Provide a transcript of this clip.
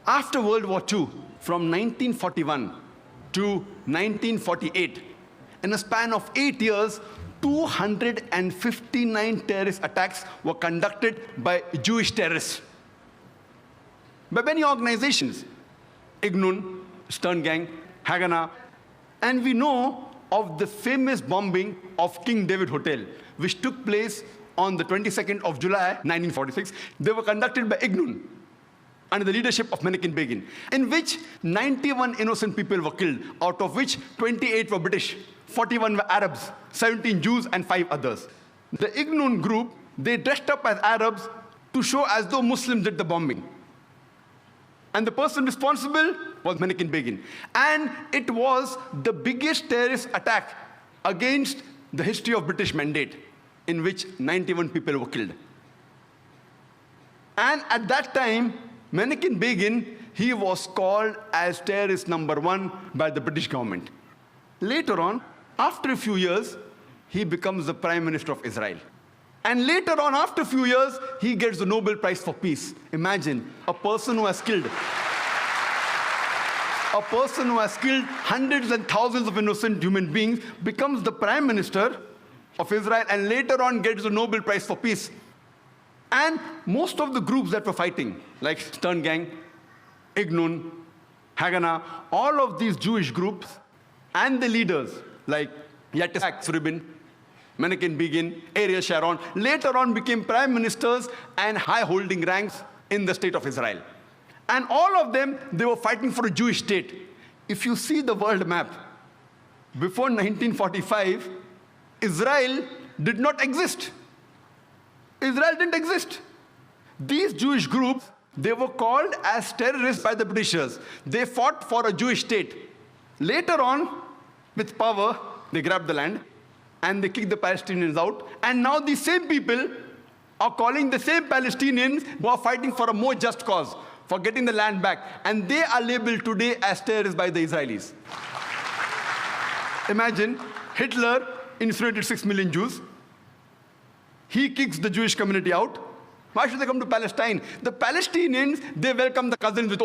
After World War II, from 1941 to 1948, in a span of 8 years, 259 terrorist attacks were conducted by Jewish terrorists. By many organizations, Ignun, Stern Gang, Haganah, and we know of the famous bombing of King David Hotel, which took place on the 22nd of July, 1946. They were conducted by Ignun, under the leadership of Menachem Begin, in which 91 innocent people were killed, out of which 28 were British, 41 were Arabs, 17 Jews, and 5 others. The Ignun group, they dressed up as Arabs to show as though Muslims did the bombing. And the person responsible was Menachem Begin. And it was the biggest terrorist attack against the history of British Mandate, in which 91 people were killed. And at that time, Menachem Begin, he was called as terrorist number 1 by the British government. Later on, after a few years, he becomes the Prime Minister of Israel. And later on, after a few years, he gets the Nobel Prize for Peace. Imagine, a person who has killed hundreds and thousands of innocent human beings becomes the Prime Minister of Israel and later on gets the Nobel Prize for Peace. And most of the groups that were fighting, like Stern Gang, Ignun, Haganah, all of these Jewish groups and the leaders like Yitzhak Rabin, Menachem Begin, Ariel Sharon, later on became prime ministers and high-holding ranks in the state of Israel. And all of them, they were fighting for a Jewish state. If you see the world map, before 1945, Israel did not exist. Israel didn't exist. These Jewish groups, they were called as terrorists by the Britishers. They fought for a Jewish state. Later on, with power, they grabbed the land and they kicked the Palestinians out. And now these same people are calling the same Palestinians who are fighting for a more just cause, for getting the land back. And they are labeled today as terrorists by the Israelis. Imagine, Hitler incinerated 6 million Jews. He kicks the Jewish community out. Why should they come to Palestine? The Palestinians, they welcome the cousins with